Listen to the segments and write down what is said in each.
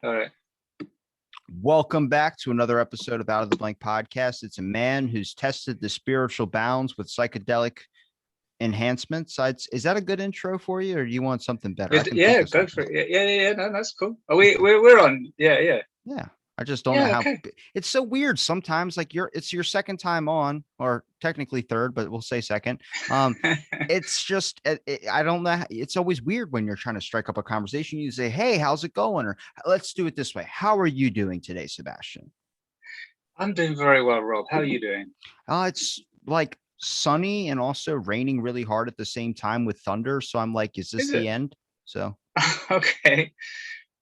All right. Welcome back to another episode of Out of the Blank podcast. It's a man who's tested the spiritual bounds with psychedelic enhancements. Is that a good intro for you, or do you want something better? I can think Yeah, of go something. for it. Yeah. No, that's cool. Are we're on. Yeah. Yeah. I just don't know Yeah. how Okay. it's so weird sometimes. Like it's your second time on, or technically third, but we'll say second. It's just I don't know. It's always weird when you're trying to strike up a conversation. You say, "Hey, how's it going?" Or let's do it this way. How are you doing today, Sebastian? I'm doing very well, Rob. How are you doing? It's like sunny and also raining really hard at the same time with thunder. So I'm like, is this Is the it? end? So Okay.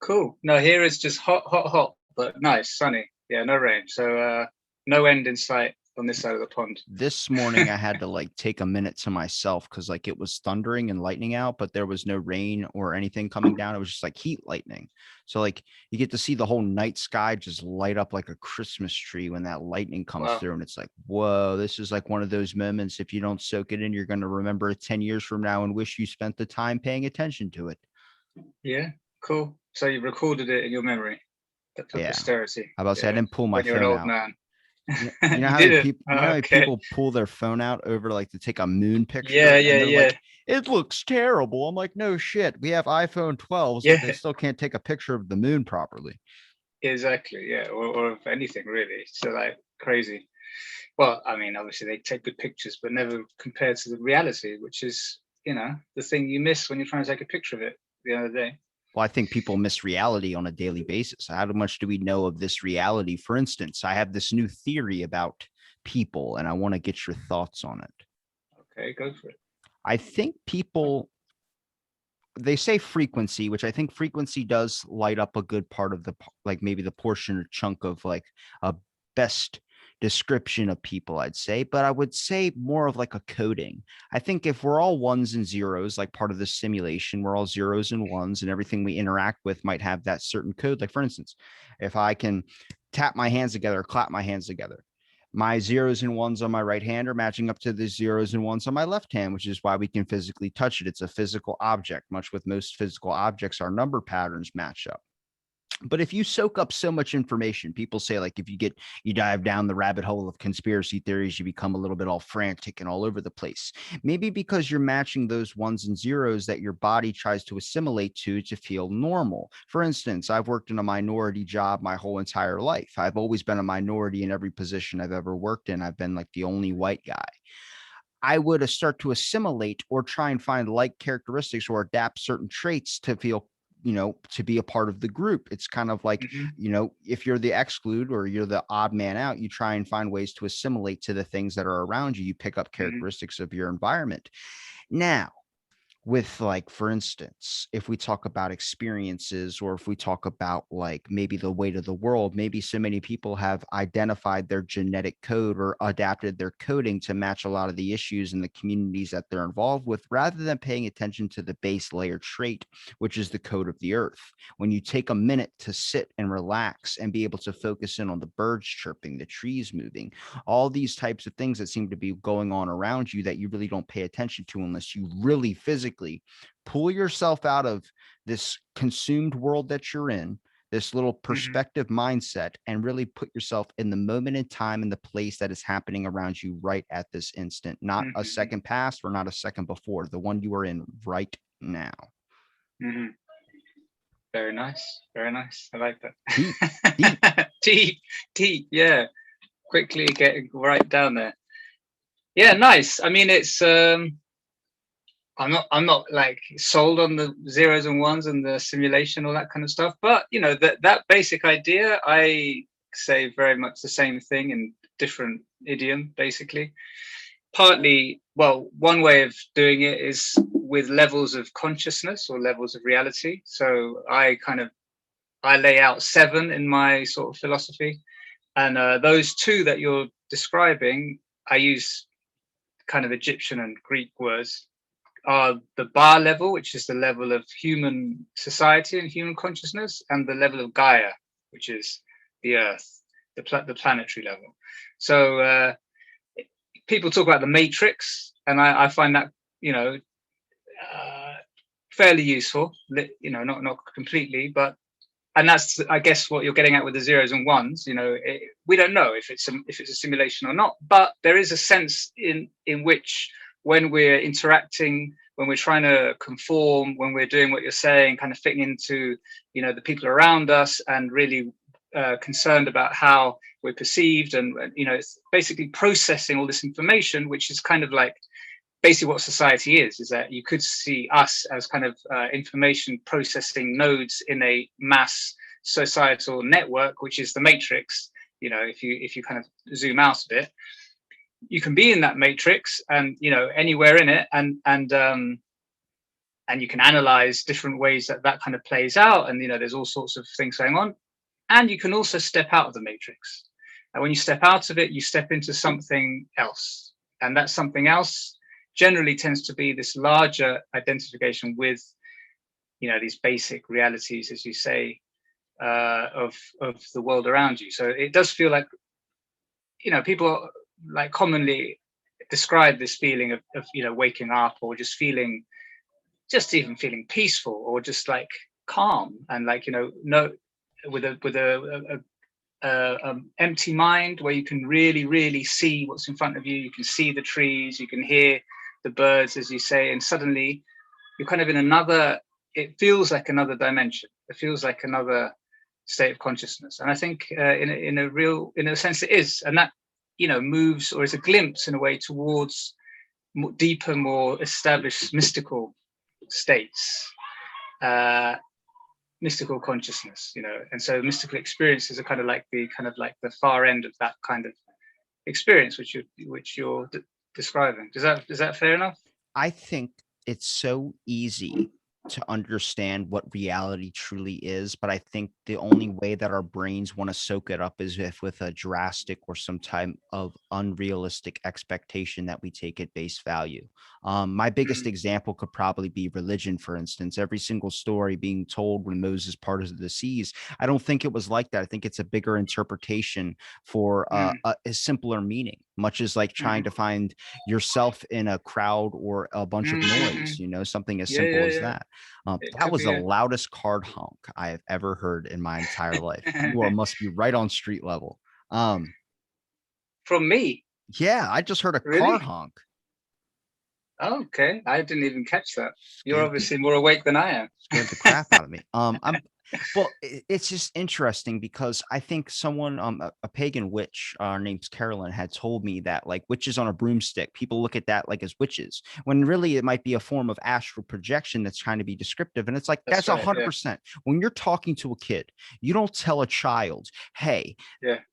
Cool. No, here it's just hot, but nice, sunny. Yeah, no rain. So no end in sight on this side of the pond. this morning I had to like take a minute to myself because like it was thundering and lightning out, but there was no rain or anything coming down. It was just like heat lightning. So like you get to see the whole night sky just light up like a Christmas tree when that lightning comes Wow. through. And it's like, whoa, this is like one of those moments. If you don't soak it in, you're going to remember it 10 years from now and wish you spent the time paying attention to it. Yeah. Cool. So you recorded it in your memory for Yeah. posterity. I about to say I Yeah. didn't pull my When you're an phone old out. man. You know You how many didn't? people Oh, okay. people pull their phone out over like to take a moon Yeah, picture and yeah, they're yeah. like, it looks terrible. I'm like, no shit. We have iPhone 12s, but they Yeah. still can't take a picture of the moon properly. Exactly, yeah, or of anything really. So like crazy. Well, I mean, obviously they take good pictures, but never compared to the reality, which is, the thing you miss when you're trying to take a picture of it at the end of the day. Well, I think people miss reality on a daily basis. How much do we know of this reality? For instance, I have this new theory about people and I want to get your thoughts on it. Okay, go for it. I think people they say frequency, which I think frequency does light up a good part of the like maybe the portion or chunk of like a best description of people, I'd say, but I would say more of like a coding. I think if we're all ones and zeros, like part of the simulation, we're all zeros and ones, and everything we interact with might have that certain code. Like, for instance, if I can tap my hands together, clap my hands together, my zeros and ones on my right hand are matching up to the zeros and ones on my left hand, which is why we can physically touch it. It's a physical object. Much with most physical objects, our number patterns match up. But if you soak up so much information, people say like if you dive down the rabbit hole of conspiracy theories, you become a little bit all frantic and all over the place. Maybe because you're matching those ones and zeros that your body tries to assimilate to feel normal. For instance, I've worked in a minority job my whole entire life. I've always been a minority in every position I've ever worked in. I've been like the only white guy. I would start to assimilate or try and find like characteristics or adapt certain traits to feel, to be a part of the group. It's kind of like, Hmm. if you're the exclude or you're the odd man out, you try and find ways to assimilate to the things that are around you. You pick up Hmm. characteristics of your environment. Now, with like for instance, if we talk about experiences or if we talk about like maybe the weight of the world, maybe so many people have identified their genetic code or adapted their coding to match a lot of the issues in the communities that they're involved with, rather than paying attention to the base layer trait, which is the code of the earth. When you take a minute to sit and relax and be able to focus in on the birds chirping, the trees moving, all these types of things that seem to be going on around you that you really don't pay attention to unless you really physically pull yourself out of this consumed world that you're in, this little Hmm. perspective mindset, and really put yourself in the moment in time and the place that is happening around you right at this instant, not a Hmm. second past or not a second before, the one you are in right now. Hmm. Very nice. Very nice. I like Deep, deep. that. Deep, deep. Yeah. Quickly getting right down there. Yeah, nice. I mean, it's I'm not like sold on the zeros and ones and the simulation, all that kind of stuff. But that basic idea, I say very much the same thing in different idiom, basically. Partly, well, one way of doing it is with levels of consciousness or levels of reality. So I lay out seven in my sort of philosophy, and those two that you're describing, I use kind of Egyptian and Greek words, are the bar level, which is the level of human society and human consciousness, and the level of Gaia, which is the Earth, the planetary level. So people talk about the matrix, and I find that you know uh, fairly useful. Not completely, but and that's, I guess, what you're getting at with the zeros and ones. We don't know if it's a simulation or not, but there is a sense in which, when we're interacting, when we're trying to conform, when we're doing what you're saying, kind of fitting into the people around us, and really concerned about how we're perceived, and it's basically processing all this information, which is kind of like basically what society is that you could see us as kind of information processing nodes in a mass societal network, which is the matrix. If you kind of zoom out a bit, you can be in that matrix, and anywhere in it, and you can analyze different ways that kind of plays out, and there's all sorts of things going on. And you can also step out of the matrix, and when you step out of it, you step into something else, and that something else generally tends to be this larger identification with these basic realities, as you say, of the world around you. So it does feel like people like commonly describe this feeling of waking up, or just even feeling peaceful, or just like calm, and like no, with a empty mind, where you can really see what's in front of you. You can see the trees, you can hear the birds, as you say, and suddenly you're kind of in another, it feels like another dimension. It feels like another state of consciousness. And I think in a sense it is, and that moves, or is a glimpse in a way, towards deeper, more established mystical states, mystical consciousness, and so mystical experiences are kind of like the far end of that kind of experience which you're describing. Is that fair enough? I think it's so easy to understand what reality truly is, but I think the only way that our brains want to soak it up is if with a drastic or some type of unrealistic expectation that we take at base value. My biggest example could probably be religion, for instance. Every single story being told when Moses parted the seas, I don't think it was like that. I think it's a bigger interpretation for a simpler meaning, much as like trying to find yourself in a crowd or a bunch of noise, something as simple as that. That was the loudest card honk I have ever heard in my entire life. You must be right on street level. From me? Yeah, I just heard a car honk. Oh, okay, I didn't even catch that. You're obviously more awake than I am. Scared the crap out of me. Well, it's just interesting because I think someone, a pagan witch named Carolyn, had told me that like witches on a broomstick, people look at that like as witches, when really it might be a form of astral projection that's trying to be descriptive. And it's like, that's 100%. When you're talking to a kid, you don't tell a child, hey,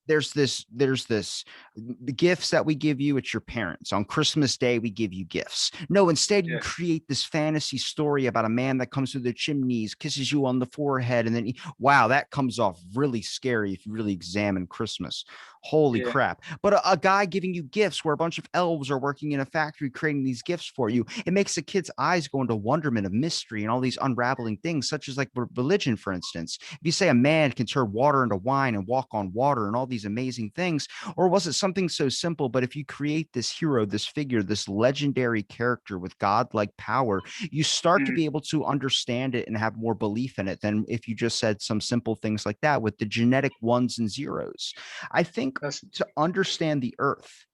there's this, the gifts that we give you, it's your parents. On Christmas Day, we give you gifts. No, instead you create this fantasy story about a man that comes through the chimneys, kisses you on the forehead, and then wow, that comes off really scary if you really examine Christmas. Holy crap. But a guy giving you gifts where a bunch of elves are working in a factory creating these gifts for you, it makes the kid's eyes go into wonderment of mystery and all these unraveling things, such as like religion, for instance. If you say a man can turn water into wine and walk on water and all these amazing things, or was it something so simple? But if you create this hero, this figure, this legendary character with godlike power, you start to be able to understand it and have more belief in it than if you just said some simple things like that with the genetic ones and zeros. I think to understand the earth,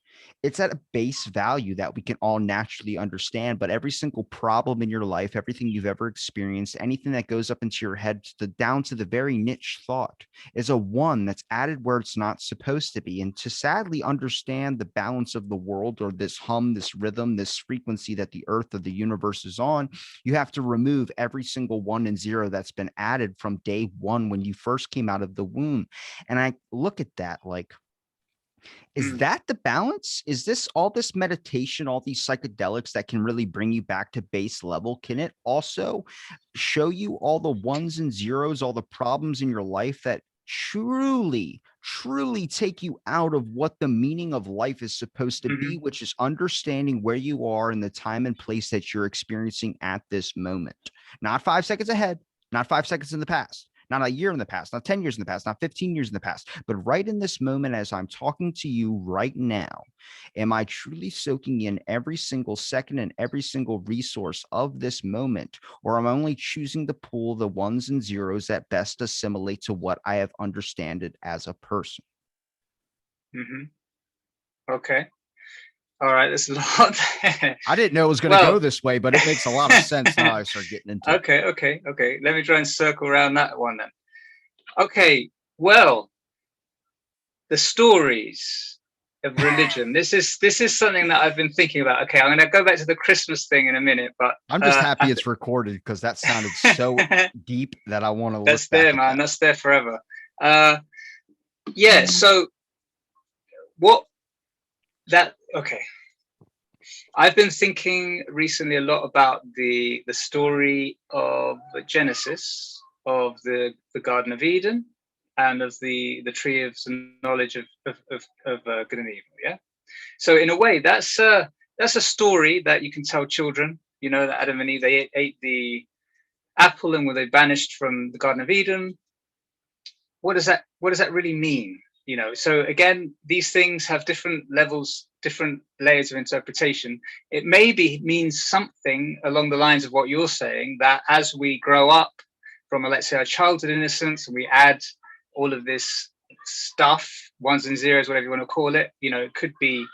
it's at a base value that we can all naturally understand, but every single problem in your life, everything you've ever experienced, anything that goes up into your head down to the very niche thought is a one that's added where it's not supposed to be. And to sadly understand the balance of the world, or this hum, this rhythm, this frequency that the earth of the universe is on, you have to remove every single one and zero that's been added from day one when you first came out of the womb. And I look at that like, is that the balance? Is this all this meditation, all these psychedelics that can really bring you back to base level? Can it also show you all the ones and zeros, all the problems in your life that truly take you out of what the meaning of life is supposed to be, which is understanding where you are in the time and place that you're experiencing at this moment? Not 5 seconds ahead, not 5 seconds in the past, not a year in the past, not 10 years in the past, not 15 years in the past, but right in this moment as I'm talking to you right now, am I truly soaking in every single second and every single resource of this moment? Or am I only choosing to pull the ones and zeros that best assimilate to what I have understood as a person? Okay. All right. There's a lot there. I didn't know it was going to go Well, this way, but it makes a lot of sense now I start getting into it. okay. Let me try and circle around that one then. Okay. Well, the stories of religion. This is something that I've been thinking about. Okay, I'm going to go back to the Christmas thing in a minute, but I'm just happy it's recorded because that sounded so deep that I want to look that's back there, at man. that. That's there forever. Yeah. So what that? Okay. I've been thinking recently a lot about the story of Genesis, of the Garden of Eden, and of the tree of knowledge of good and evil. Yeah. So in a way, that's a story that you can tell children. You know that Adam and Eve, they ate the apple and were they banished from the Garden of Eden. What does that really mean? You know, so again, these things have different levels, different layers of interpretation. It maybe means something along the lines of what you're saying, that as we grow up from, let's say, our childhood innocence, and we add all of this stuff, ones and zeros, whatever you want to call it, you know, it could be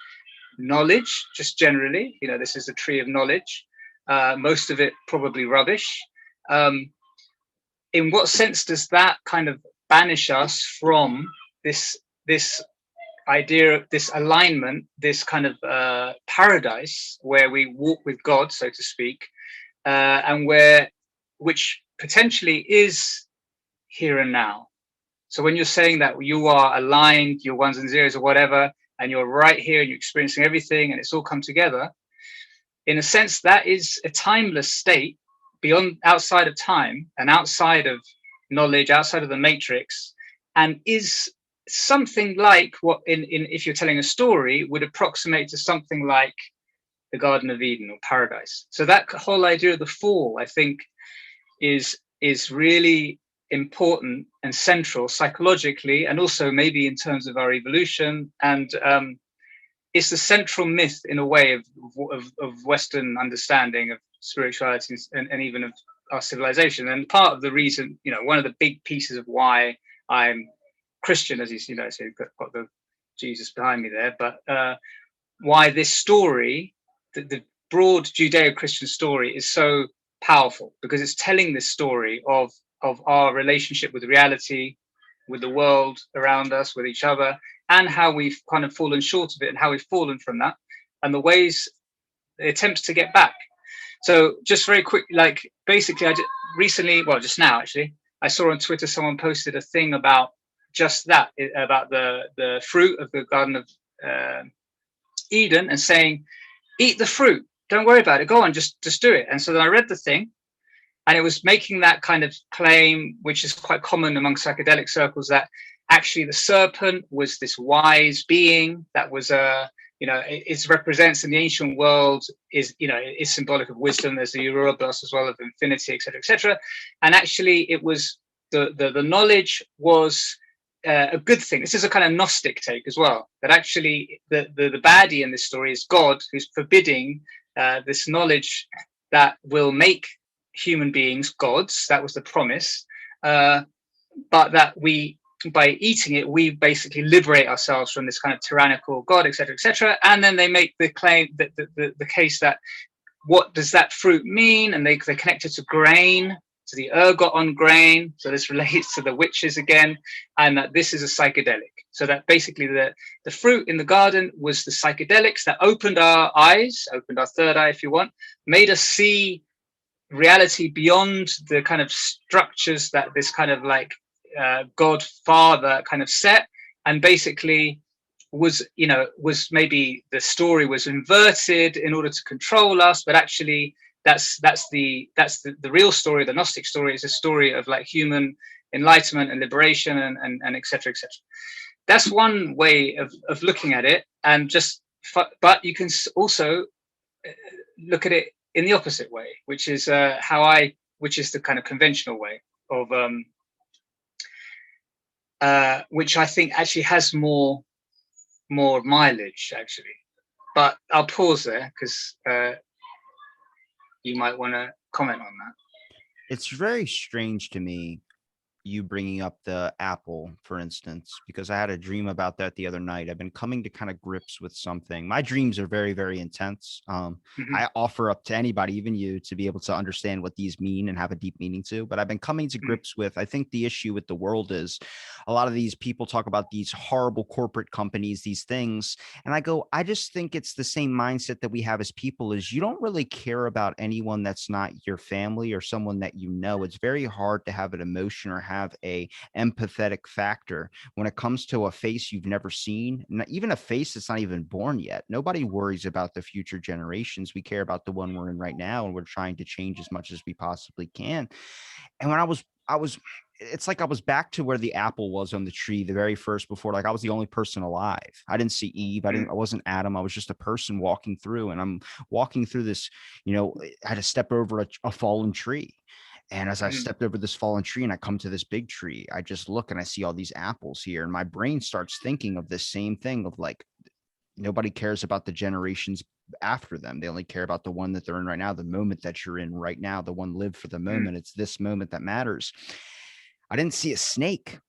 knowledge, just generally. You know, this is a tree of knowledge. Most of it probably rubbish. In what sense does that kind of banish us from this idea of this alignment, this kind of paradise where we walk with God, so to speak, and which potentially is here and now. So when you're saying that you are aligned, your ones and zeros or whatever, and you're right here and you're experiencing everything and it's all come together, in a sense, that is a timeless state beyond, outside of time and outside of knowledge, outside of the matrix, and is something like what in if you're telling a story would approximate to something like the Garden of Eden or paradise. So that whole idea of the fall, I think, is really important and central psychologically, and also maybe in terms of our evolution. And it's the central myth in a way of Western understanding of spirituality and even of our civilization. And part of the reason, you know, one of the big pieces of why I'm Christian, as you know, so you've got the Jesus behind me there, but why this story, the broad Judeo-Christian story, is so powerful, because it's telling this story of our relationship with reality, with the world around us, with each other, and how we've kind of fallen short of it and how we've fallen from that, and the ways, the attempts to get back. So just very quick, like basically I recently, well, just now actually, I saw on Twitter someone posted a thing about just that, about the fruit of the Garden of Eden, and saying, eat the fruit, don't worry about it, go on, just do it. And so then I read the thing, and it was making that kind of claim, which is quite common among psychedelic circles, that actually the serpent was this wise being that was you know, it represents in the ancient world, is, you know, is symbolic of wisdom. There's the Urobos as well, of infinity, etc., etc. And actually it was the knowledge was a good thing. This is a kind of Gnostic take as well, that actually the baddie in this story is God, who's forbidding this knowledge that will make human beings gods. That was the promise, but that we, by eating it, we basically liberate ourselves from this kind of tyrannical God, etc., etc. And then they make the claim that the case that, what does that fruit mean? And they connect it to grain, to the ergot on grain. So this relates to the witches again, and that this is a psychedelic. So that basically the fruit in the garden was the psychedelics that opened our eyes, opened our third eye, if you want, made us see reality beyond the kind of structures that this kind of like God Father kind of set, and basically was, you know, was maybe the story was inverted in order to control us, but actually that's the real story. The Gnostic story is a story of like human enlightenment and liberation and etc., etc. That's one way of looking at it, and just, but you can also look at it in the opposite way, which is which is the kind of conventional way of which I think actually has more mileage actually. But I'll pause there because you might want to comment on that. It's very strange to me, you bringing up the apple, for instance, because I had a dream about that the other night. I've been coming to kind of grips with something. My dreams are very, very intense. Mm-hmm. I offer up to anybody, even you, to be able to understand what these mean and have a deep meaning to. But I've been coming to grips with, I think the issue with the world is a lot of these people talk about these horrible corporate companies, these things. And I go, I just think it's the same mindset that we have as people is you don't really care about anyone that's not your family or someone that you know. It's very hard to have an emotion or have a empathetic factor when it comes to a face you've never seen, even a face that's not even born yet. Nobody worries about the future generations. We care about the one we're in right now, and we're trying to change as much as we possibly can. And when I was it's like I was back to where the apple was on the tree, the very first, before, like I was the only person alive. I didn't see Eve. I wasn't Adam. I was just a person walking through, and I'm walking through this, I had to step over a fallen tree. And as I stepped over this fallen tree and I come to this big tree, I just look and I see all these apples here. And my brain starts thinking of this same thing of like, nobody cares about the generations after them. They only care about the one that they're in right now, the moment that you're in right now, the one live for the moment. It's this moment that matters. I didn't see a snake.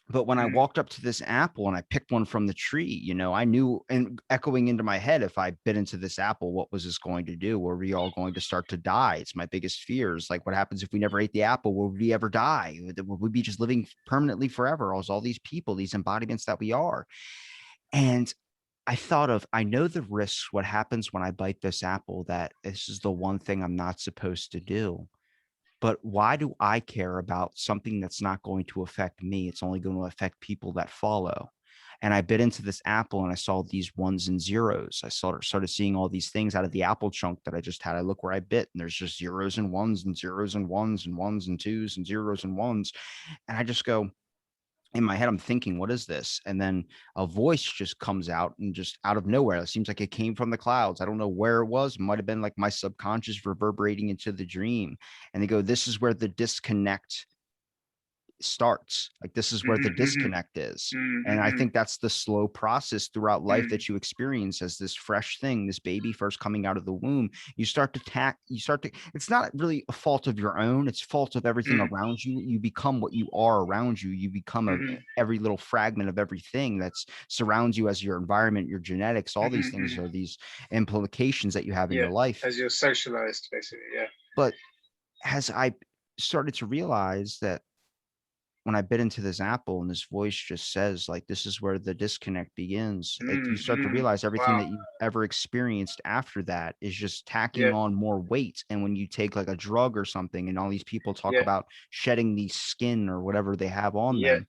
But when I walked up to this apple and I picked one from the tree, I knew, and echoing into my head, if I bit into this apple, what was this going to do? Were we all going to start to die? It's my biggest fears. Like, what happens if we never ate the apple? Would we ever die? Would we be just living permanently forever? All these people, these embodiments that we are. And I thought of, I know the risks, what happens when I bite this apple, that this is the one thing I'm not supposed to do. But why do I care about something that's not going to affect me? It's only going to affect people that follow. And I bit into this apple and I saw these ones and zeros. I started seeing all these things out of the apple chunk that I just had. I look where I bit and there's just zeros and ones and zeros and ones and ones and twos and zeros and ones. And I just go, in my head, I'm thinking, what is this? And then a voice just comes out and just out of nowhere. It seems like it came from the clouds. I don't know where it was. It might have been like my subconscious reverberating into the dream. And they go, this is where the disconnect starts. Like, this is where the disconnect is. And I think that's the slow process throughout life that you experience as this fresh thing, this baby first coming out of the womb. You start to it's not really a fault of your own. It's fault of everything around you. You become what you are around you. You become every little fragment of everything that surrounds you as your environment, your genetics, all these things are these implications that you have in your life. As you're socialized, basically. Yeah. But as I started to realize that when I bit into this apple and this voice just says, like, this is where the disconnect begins, you start to realize everything that you've ever experienced after that is just tacking on more weight. And when you take like a drug or something, and all these people talk about shedding the skin or whatever they have on them,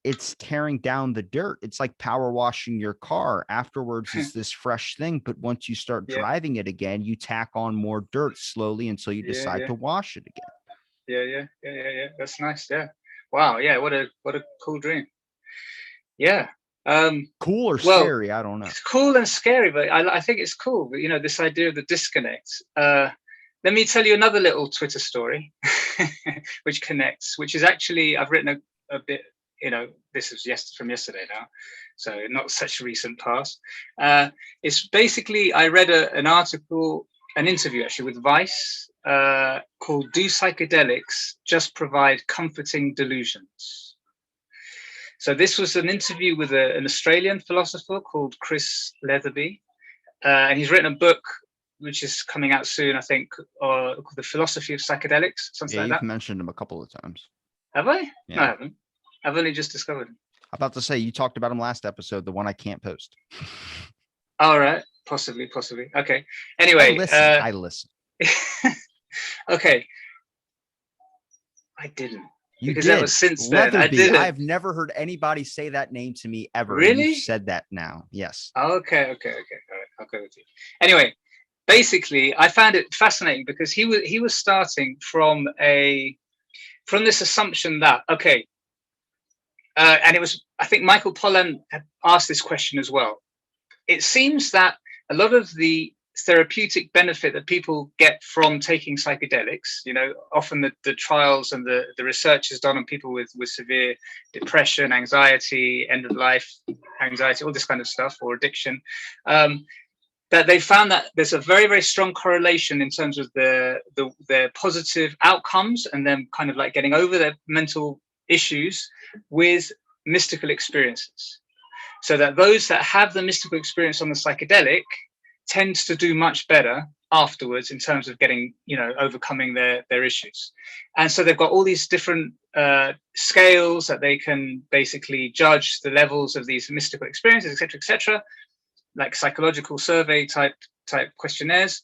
it's tearing down the dirt. It's like power washing your car. Afterwards is this fresh thing. But once you start driving it again, you tack on more dirt slowly until you decide to wash it again. Yeah. That's nice. Yeah. Wow. Yeah. What a cool dream. Yeah. Cool or scary? I don't know. It's cool and scary, but I think it's cool. But, this idea of the disconnect. Let me tell you another little Twitter story, which connects, which is actually, I've written a bit, this is from yesterday now, so not such a recent past. It's basically, I read an interview actually with Vice, called "Do Psychedelics Just Provide Comforting Delusions?" So this was an interview with an Australian philosopher called Chris Leatherby, and he's written a book which is coming out soon, I think, called The Philosophy of Psychedelics, something like that. You've mentioned him a couple of times. Have I? Yeah. No, I haven't. I've only just discovered him. I'm about to say, you talked about him last episode, the one I can't post. All right. Possibly. Okay. Anyway. I listen. Okay. I didn't. You because did. That was since then. Leatherby. I didn't. I've never heard anybody say that name to me ever. Really? You said that now. Yes. Okay. All right. I'll go with you. Anyway, basically, I found it fascinating because he was starting from this assumption that, okay, and it was, I think Michael Pollan had asked this question as well. It seems that a lot of the therapeutic benefit that people get from taking psychedelics. Often the trials and the research is done on people with severe depression, anxiety, end of life anxiety, all this kind of stuff, or addiction. That they found that there's a very, very strong correlation in terms of their positive outcomes and them kind of like getting over their mental issues with mystical experiences. So that those that have the mystical experience on the psychedelic tends to do much better afterwards in terms of getting, overcoming their issues. And so they've got all these different scales that they can basically judge the levels of these mystical experiences, et cetera, like psychological survey type questionnaires.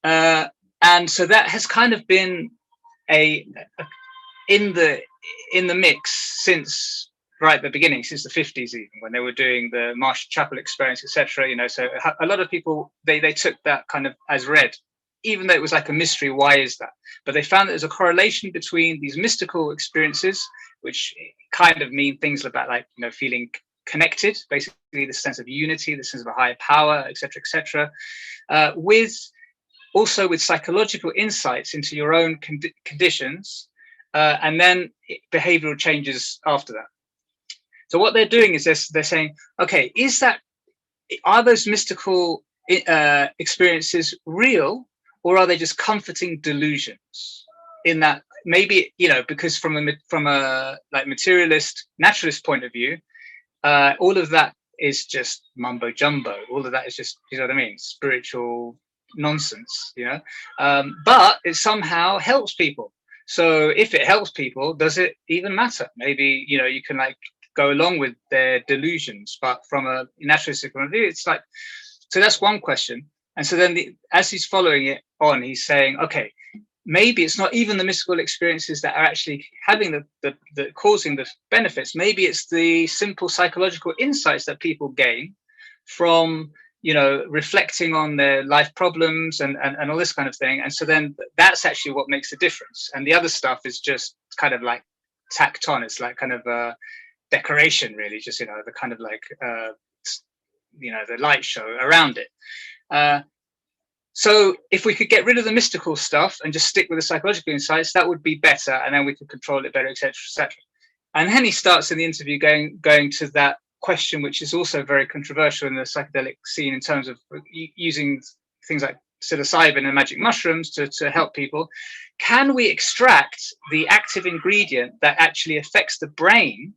And so that has kind of been in the mix since right at the beginning, since the 50s, even when they were doing the Marshall Chapel experience, etc. So a lot of people they took that kind of as read, even though it was like a mystery. Why is that? But they found that there's a correlation between these mystical experiences, which kind of mean things about like feeling connected, basically the sense of unity, the sense of a higher power, etc., with psychological insights into your own conditions, and then behavioral changes after that. So what they're doing is they're saying, okay, are those mystical experiences real, or are they just comforting delusions? In that maybe because from a like materialist naturalist point of view, all of that is just mumbo jumbo. All of that is just what I mean, spiritual nonsense. But it somehow helps people. So if it helps people, does it even matter? Maybe you can like go along with their delusions, but from a naturalistic point of view, it's like, so that's one question. And so then as he's following it on, he's saying, okay, maybe it's not even the mystical experiences that are actually having the causing the benefits. Maybe it's the simple psychological insights that people gain from reflecting on their life problems and all this kind of thing. And so then that's actually what makes the difference, and the other stuff is just kind of like tacked on. It's like kind of decoration, really, just the kind of like the light show around it. So if we could get rid of the mystical stuff and just stick with the psychological insights, that would be better, and then we could control it better, etc., etc. And then he starts in the interview going to that question, which is also very controversial in the psychedelic scene in terms of using things like psilocybin and magic mushrooms to help people. Can we extract the active ingredient that actually affects the brain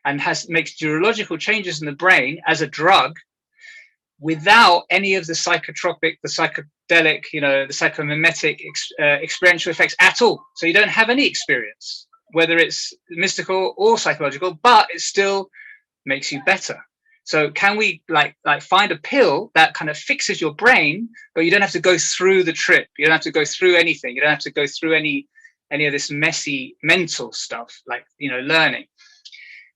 and makes neurological changes in the brain as a drug without any of the psychotropic, the psychedelic, the psychomimetic experiential effects at all? So you don't have any experience, whether it's mystical or psychological, but it still makes you better. So can we like find a pill that kind of fixes your brain, but you don't have to go through the trip. You don't have to go through anything. You don't have to go through any of this messy mental stuff, like, learning.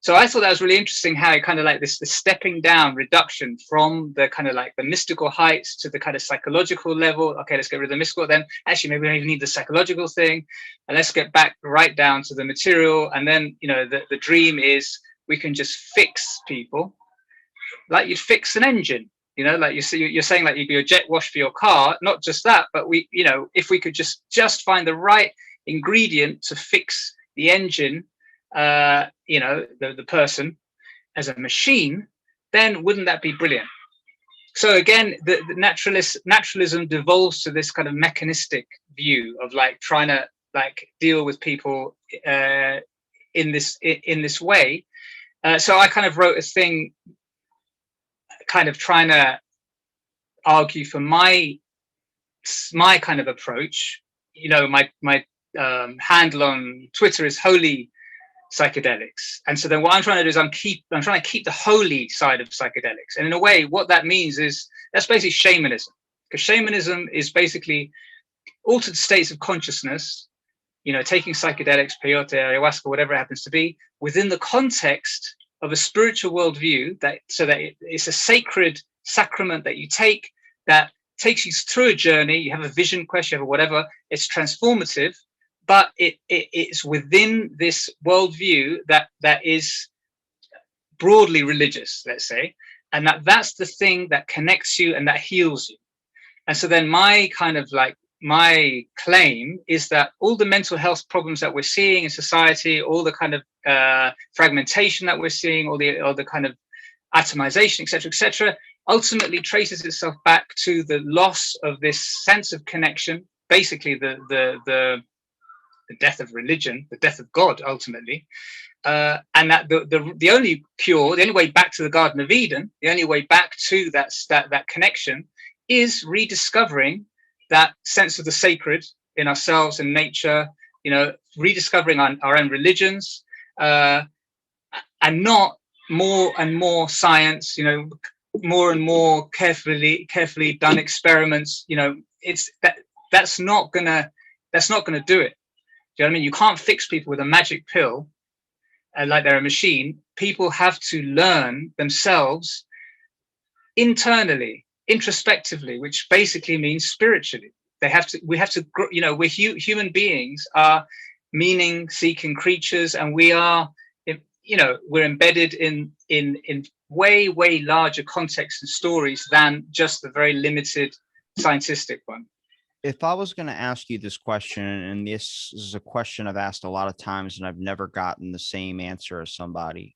So I thought that was really interesting, how it kind of like this stepping down, reduction from the kind of like the mystical heights to the kind of psychological level. Okay, let's get rid of the mystical. Then actually, maybe we don't even need the psychological thing. And let's get back right down to the material. And then, the dream is we can just fix people like you'd fix an engine. Like you're saying, like you're jet wash for your car. Not just that, but we, if we could just find the right ingredient to fix the engine, the person as a machine, then wouldn't that be brilliant? So again, the naturalism devolves to this kind of mechanistic view of like trying to like deal with people in this way. So I kind of wrote a thing, kind of trying to argue for my kind of approach. My handle on Twitter is holy psychedelics, and so then what I'm trying to do is I'm trying to keep the holy side of psychedelics. And in a way, what that means is that's basically shamanism, because shamanism is basically altered states of consciousness, taking psychedelics, peyote, ayahuasca, whatever it happens to be, within the context of a spiritual worldview, so that it's a sacred sacrament that you take, that takes you through a journey. You have a vision quest, you have a whatever. It's transformative, but it's within this worldview that is broadly religious, let's say, and that's the thing that connects you and that heals you. And so then my claim is that all the mental health problems that we're seeing in society, all the kind of fragmentation that we're seeing, all the kind of atomization, et cetera, ultimately traces itself back to the loss of this sense of connection, basically the death of religion, the death of God, ultimately. And that the only cure, the only way back to the Garden of Eden, the only way back to that connection is rediscovering that sense of the sacred in ourselves and nature, rediscovering our own religions, and not more and more science, more and more carefully done experiments. It's that's not gonna do it. Do you know what I mean? You can't fix people with a magic pill, like they're a machine. People have to learn themselves internally, introspectively, which basically means spiritually. We have to, human beings are meaning-seeking creatures, and we're embedded in way larger contexts and stories than just the very limited scientific one. If I was going to ask you this question, and this is a question I've asked a lot of times and I've never gotten the same answer as somebody,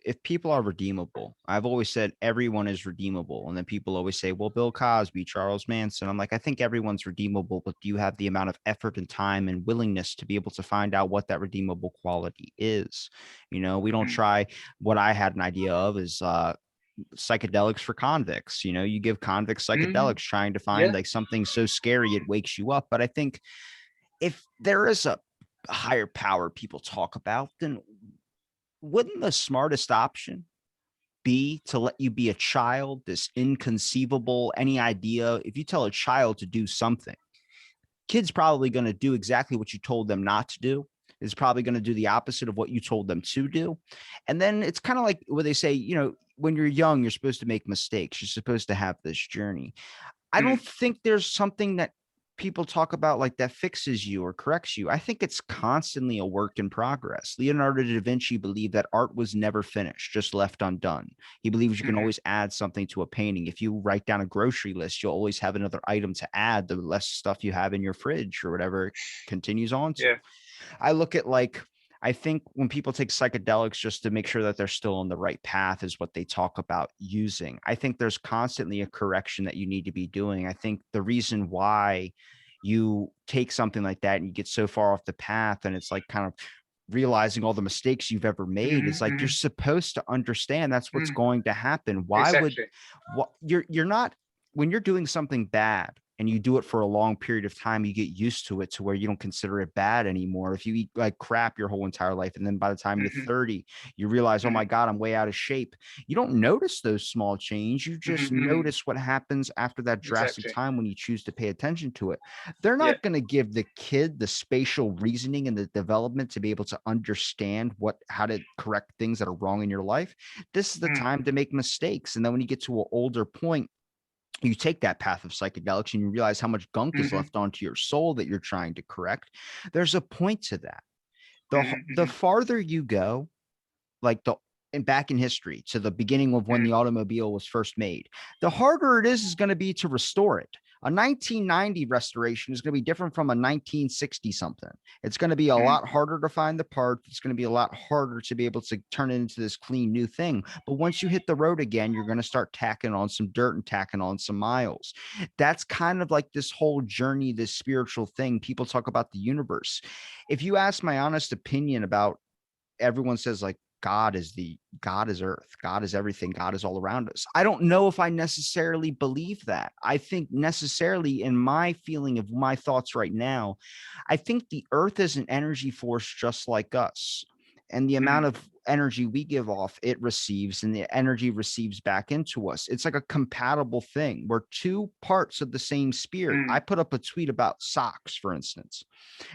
if people are redeemable, I've always said everyone is redeemable. And then people always say, well, Bill Cosby, Charles Manson. I'm like, I think everyone's redeemable, but do you have the amount of effort and time and willingness to be able to find out what that redeemable quality is? We don't try. What I had an idea of is, psychedelics for convicts. You give convicts psychedelics, trying to find like something so scary it wakes you up. But I think if there is a higher power people talk about, then wouldn't the smartest option be to let you be a child, this inconceivable, any idea? If you tell a child to do something, kid's probably going to do exactly what you told them not to do, is probably going to do the opposite of what you told them to do. And then it's kind of like what they say, when you're young, you're supposed to make mistakes. You're supposed to have this journey. I don't think there's something that people talk about like that fixes you or corrects you. I think it's constantly a work in progress. Leonardo da Vinci believed that art was never finished, just left undone. He believes you can always add something to a painting. If you write down a grocery list, you'll always have another item to add, the less stuff you have in your fridge or whatever it continues on to. I look at I think when people take psychedelics just to make sure that they're still on the right path is what they talk about using. I think there's constantly a correction that you need to be doing. I think the reason why you take something like that and you get so far off the path, and it's like kind of realizing all the mistakes you've ever made, is like you're supposed to understand that's what's going to happen. Why would you're not, when you're doing something bad and you do it for a long period of time, you get used to it to where you don't consider it bad anymore. If you eat like crap your whole entire life, and then by the time you're 30, you realize, oh my God, I'm way out of shape. You don't notice those small changes. You just notice what happens after that drastic time when you choose to pay attention to it. They're not going to give the kid the spatial reasoning and the development to be able to understand how to correct things that are wrong in your life. This is the time to make mistakes. And then when you get to an older point, you take that path of psychedelics and you realize how much gunk is left onto your soul that you're trying to correct. There's a point to that. The farther you go, and back in history to the beginning of when the automobile was first made, the harder it is going to be to restore it. A 1990 restoration is going to be different from a 1960 something. It's going to be a lot harder to find the parts. It's going to be a lot harder to be able to turn it into this clean new thing. But once you hit the road again, you're going to start tacking on some dirt and tacking on some miles. That's kind of like this whole journey, this spiritual thing. People talk about the universe. If you ask my honest opinion about, everyone says like, God is earth. God is everything. God is all around us. I don't know if I necessarily believe that. I think necessarily, in my feeling of my thoughts right now, I think the earth is an energy force just like us. And the amount of energy we give off, it receives, and the energy receives back into us. It's like a compatible thing. We're two parts of the same spirit. I put up a tweet about socks, for instance.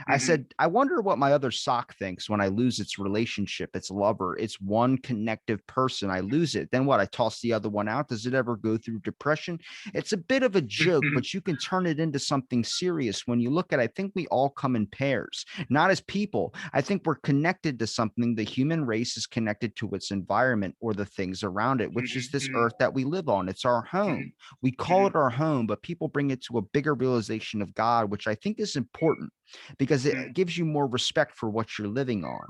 I said, I wonder what my other sock thinks when I lose its relationship, its lover, its one connective person. I lose it. Then what? I toss the other one out. Does it ever go through depression? It's a bit of a joke, but you can turn it into something serious. When you look at it, I think we all come in pairs, not as people. I think we're connected to something. The human race is connected to its environment or the things around it, which is this earth that we live on. It's our home. We call it our home, but people bring it to a bigger realization of God, which I think is important because it gives you more respect for what you're living on.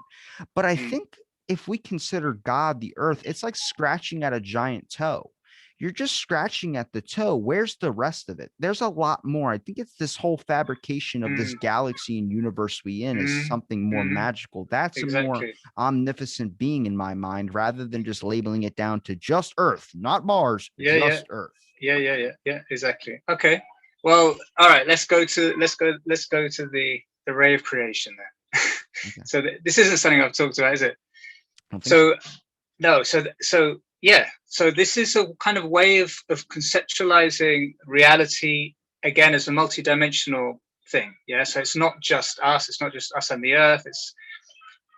But I think if we consider God the earth, it's like scratching at a giant toe. You're just scratching at the toe. Where's the rest of it? There's a lot more. I think it's this whole fabrication of this galaxy and universe we in is something more magical. That's a more Exactly. omnipotent being in my mind, rather than just labeling it down to just Earth, not Mars, Yeah, just Earth. yeah, exactly. Okay. Well, all right, let's go to the ray of creation then. Okay. So this isn't something I've talked about, is it? I don't think So no, so yeah, so this is a kind of way of conceptualizing reality again as a multidimensional thing. Yeah, so it's not just us and the earth.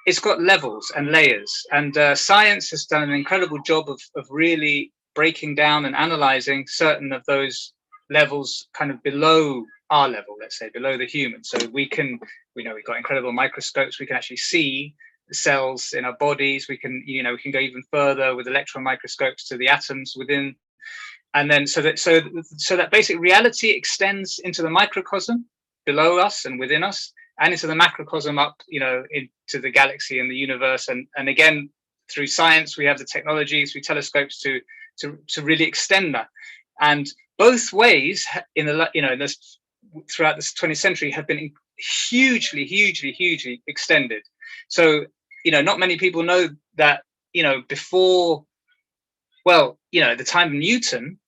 It's got levels and layers, and science has done an incredible job of really breaking down and analyzing certain of those levels kind of below our level, let's say below the human. So we've got incredible microscopes. We can actually see the cells in our bodies. We can go even further with electron microscopes to the atoms within. And then so that basic reality extends into the microcosm below us and within us, and into the macrocosm up, into the galaxy and the universe. And again, through science, we have the technologies, through telescopes to really extend that. And both ways throughout this 20th century have been hugely extended. So, not many people know that, before, the time of Newton,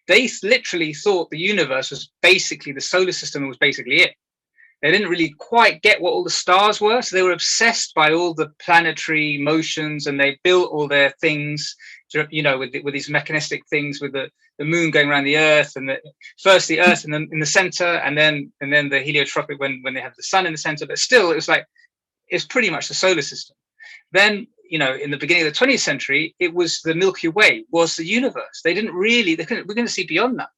they literally thought the universe was basically, the solar system was basically it. They didn't really quite get what all the stars were, so they were obsessed by all the planetary motions, and they built all their things, with these mechanistic things, with the moon going around the Earth, and first the Earth in the center, and then the heliotropic when they have the sun in the center. But still, it's pretty much the solar system. Then, in the beginning of the 20th century, it was the Milky Way was the universe. We're going to see beyond that.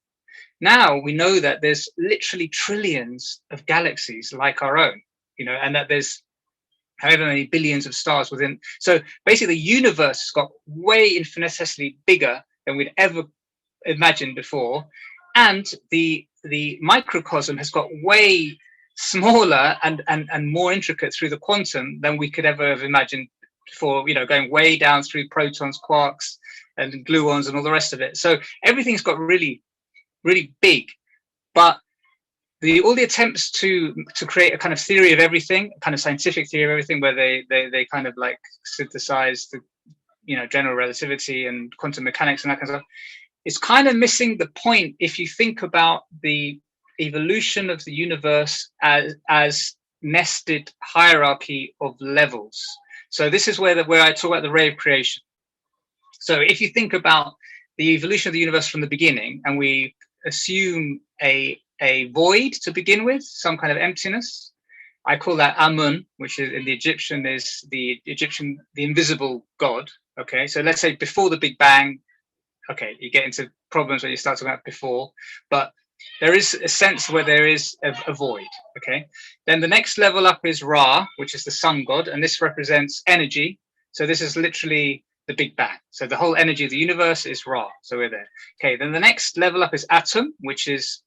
Now we know that there's literally trillions of galaxies like our own, and that there's however many billions of stars within. So basically, the universe has got way infinitesimally bigger than we'd ever imagined before, and the microcosm has got way smaller and more intricate through the quantum than we could ever have imagined before. Going way down through protons, quarks, and gluons, and all the rest of it. So everything's got really big, but all the attempts to create a kind of theory of everything, a kind of scientific theory of everything, where they kind of like synthesize the general relativity and quantum mechanics and that kind of stuff, it's kind of missing the point if you think about the evolution of the universe as nested hierarchy of levels. So this is where I talk about the ray of creation. So if you think about the evolution of the universe from the beginning, and we assume a void to begin with, some kind of emptiness, I call that Amun, which is in the Egyptian is the invisible God. Okay, so let's say before the Big Bang. Okay, you get into problems when you start talking about before, but there is a sense where there is a void. Okay, then the next level up is Ra, which is the sun god, and this represents energy. So this is literally the Big Bang. So the whole energy of the universe is Ra. So we're there. Okay, then the next level up is Atom, which is,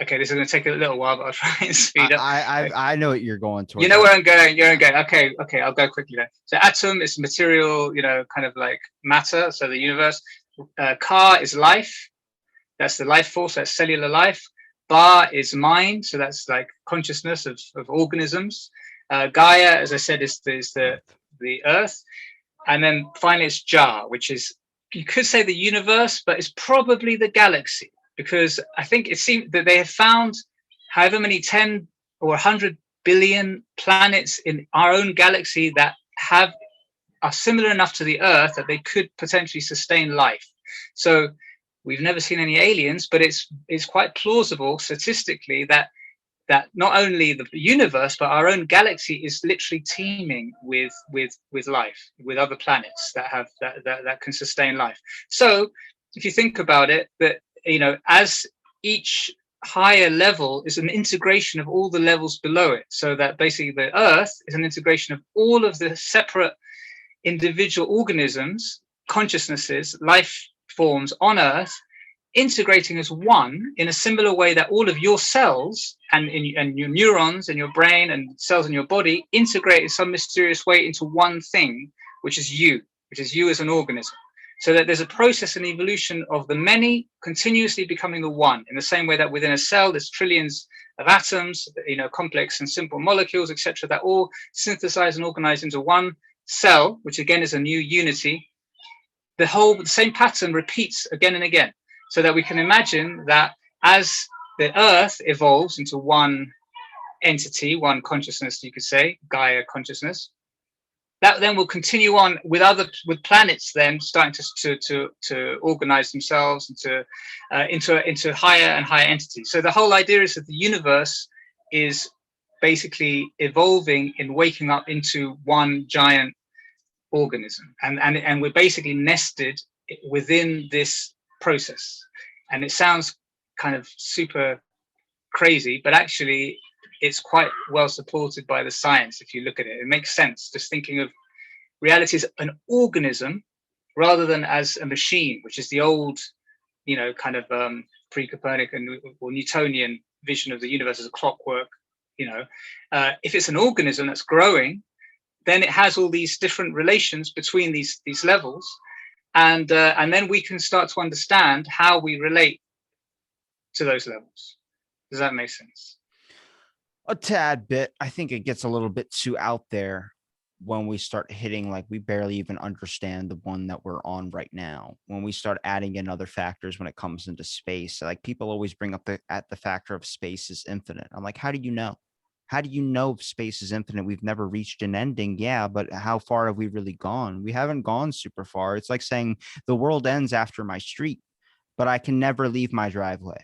okay, this is going to take a little while, but I'll try and speed up. I know what you're going towards. You know where I'm going. You're going. Okay, I'll go quickly then. So Atom is material, kind of like matter. So the universe. Ka is life. That's the life force. That's cellular life. Ba is mind. So that's like consciousness of organisms. Gaia, as I said, is the earth. And then finally it's Ja, which is, you could say the universe, but it's probably the galaxy, because I think it seems that they have found however many 10 or 100 billion planets in our own galaxy that are similar enough to the Earth that they could potentially sustain life. So we've never seen any aliens, but it's quite plausible statistically that that not only the universe but our own galaxy is literally teeming with life, with other planets that have that can sustain life. So if you think about it, that, you know, as each higher level is an integration of all the levels below it, so that basically the earth is an integration of all of the separate individual organisms, consciousnesses, life forms on earth, integrating as one, in a similar way that all of your cells and your neurons and your brain and cells in your body integrate in some mysterious way into one thing, which is you as an organism. So that there's a process and evolution of the many continuously becoming the one, in the same way that within a cell there's trillions of atoms, you know, complex and simple molecules, etc., that all synthesize and organize into one cell, which again is a new unity. The same pattern repeats again and again, so that we can imagine that as the earth evolves into one entity, one consciousness, you could say, Gaia consciousness, that then will continue on with planets then starting to organize themselves into higher and higher entities. So the whole idea is that the universe is basically evolving and waking up into one giant organism, and we're basically nested within this process. And it sounds kind of super crazy, but actually it's quite well supported by the science. If you look at it, it makes sense, just thinking of reality as an organism rather than as a machine, which is the old, you know, kind of pre-Copernican or Newtonian vision of the universe as a clockwork. You know, if it's an organism that's growing, then it has all these different relations between these levels, and then we can start to understand how we relate to those levels. Does that make sense? A tad bit. I think it gets a little bit too out there when we start hitting, like, we barely even understand the one that we're on right now. When we start adding in other factors when it comes into space, like, people always bring up the factor of space is infinite. I'm like, how do you know? How do you know if space is infinite? We've never reached an ending. Yeah, but how far have we really gone? We haven't gone super far. It's like saying the world ends after my street, but I can never leave my driveway.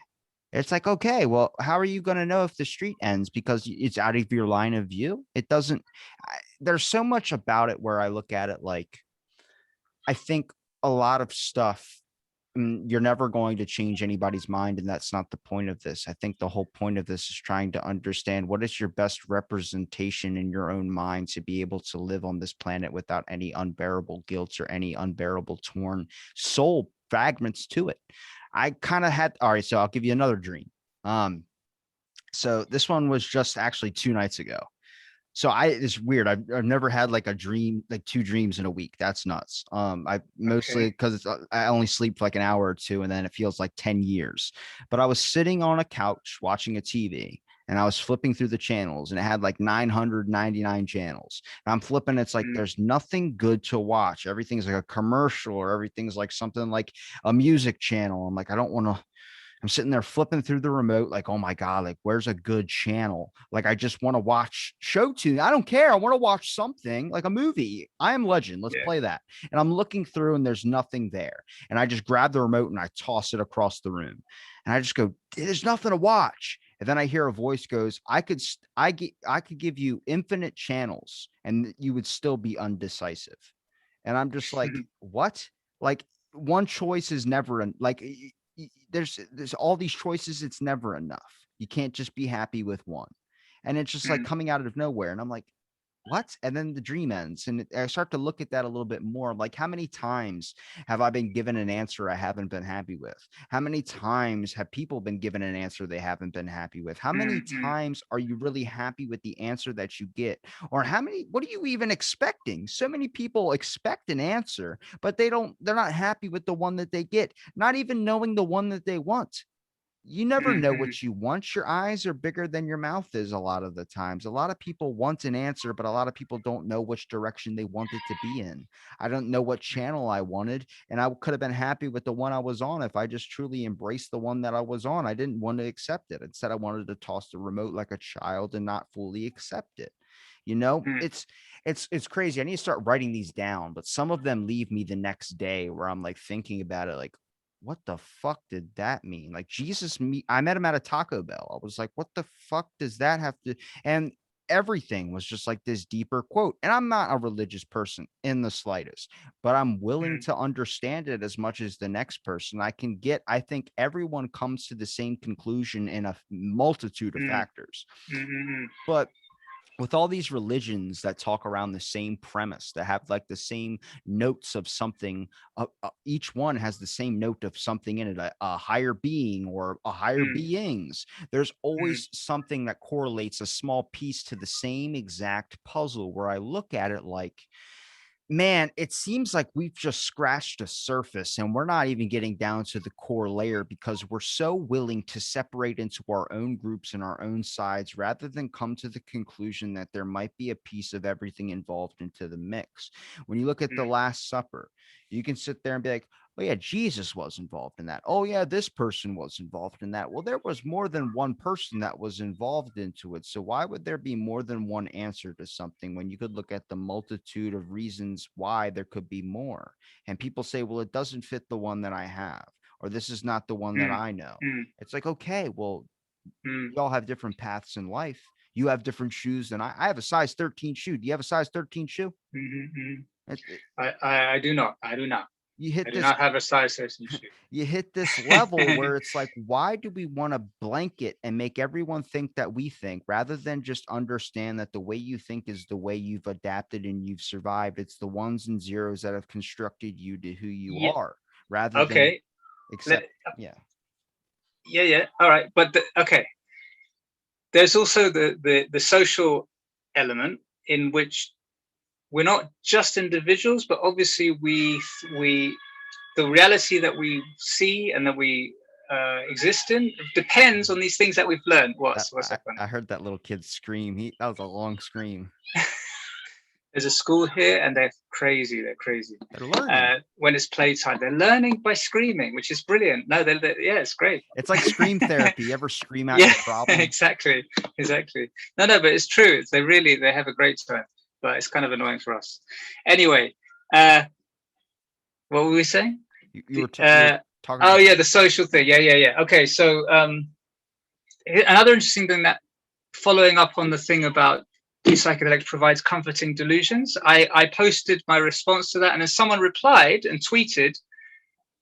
It's like, okay, well, how are you going to know if the street ends because it's out of your line of view? It doesn't. There's so much about it where I look at it like, I think a lot of stuff, you're never going to change anybody's mind, and that's not the point of this. I think the whole point of this is trying to understand what is your best representation in your own mind to be able to live on this planet without any unbearable guilt or any unbearable torn soul fragments to it. I kind of had, all right, so I'll give you another dream. So this one was just actually 2 nights ago. So it's weird. I've never had like a dream, like 2 dreams in a week. That's nuts. I mostly because I only sleep for like an hour or two, and then it feels like 10 years. But I was sitting on a couch watching a TV, and I was flipping through the channels, and it had like 999 channels. And I'm flipping, it's like there's nothing good to watch. Everything's like a commercial, or everything's like something like a music channel. I'm like, I don't want to. I'm sitting there flipping through the remote, like, oh my God, like, where's a good channel? Like, I just want to watch show tune. I don't care. I want to watch something like a movie. I Am Legend. Let's play that. And I'm looking through and there's nothing there. And I just grab the remote and I toss it across the room. And I just go, there's nothing to watch. And then I hear a voice goes, I could give you infinite channels and you would still be undecisive. And I'm just like, what? Like, one choice is never like, there's all these choices. It's never enough. You can't just be happy with one. And it's just like coming out of nowhere. And I'm like, what? And then the dream ends. And I start to look at that a little bit more. Like, how many times have I been given an answer I haven't been happy with? How many times have people been given an answer they haven't been happy with? How many times are you really happy with the answer that you get? Or what are you even expecting? So many people expect an answer, but they're not happy with the one that they get, not even knowing the one that they want. You never know what you want. Your eyes are bigger than your mouth is a lot of the times. A lot of people want an answer, but a lot of people don't know which direction they want it to be in. I don't know what channel I wanted, and I could have been happy with the one I was on if I just truly embraced the one that I was on. I didn't want to accept it. Instead, I wanted to toss the remote like a child and not fully accept it. You know, it's crazy. I need to start writing these down, but some of them leave me the next day where I'm like thinking about it, like, what the fuck did that mean? Like Jesus, I met him at a Taco Bell. I was like, what the fuck does that have to? And everything was just like this deeper quote. And I'm not a religious person in the slightest, but I'm willing Mm, to understand it as much as the next person. I think everyone comes to the same conclusion in a multitude of mm, factors. mm, mm, But with all these religions that talk around the same premise, that have like the same notes of something, each one has the same note of something in it, a higher being or a higher mm, beings. There's mm, always something that correlates a small piece to the same exact puzzle, where I look at it like, man, it seems like we've just scratched a surface and we're not even getting down to the core layer, because we're so willing to separate into our own groups and our own sides rather than come to the conclusion that there might be a piece of everything involved into the mix. When you look at the mm, Last Supper, you can sit there and be like, oh yeah, Jesus was involved in that. Oh yeah, this person was involved in that. Well, there was more than one person that was involved into it. So why would there be more than one answer to something when you could look at the multitude of reasons why there could be more? And people say, well, it doesn't fit the one that I have, or this is not the one that mm, I know. mm, It's like, okay, well, mm, we all have different paths in life. You have different shoes than I have a size 13 shoe. Do you have a size 13 shoe? mm, mm. It, I do not. I do not. you I hit do this not have a size 13 shoe. you hit this level where it's like, why do we want to blanket and make everyone think that we think, rather than just understand that the way you think is the way you've adapted and you've survived? It's the ones and zeros that have constructed you to who you Yeah. are, rather than Okay. accept. Let, Yeah. yeah. Yeah. All right. But okay. There's also the social element, in which we're not just individuals, but obviously we the reality that we see and that we exist in depends on these things that we've learned. What's that funny? I heard that little kid scream. That was a long scream. There's a school here, and they're crazy. They're crazy. They're learning. When it's playtime, they're learning by screaming, which is brilliant. No, yeah, it's great. It's like scream therapy. You ever scream out Yeah, your problem? exactly. No, but it's true. They have a great time, but it's kind of annoying for us. Anyway, uh, what were we saying? You were talking Oh about. yeah, the social thing. Yeah. Okay, so another interesting thing, that following up on the thing about psychedelics provides comforting delusions, I posted my response to that, and then someone replied and tweeted,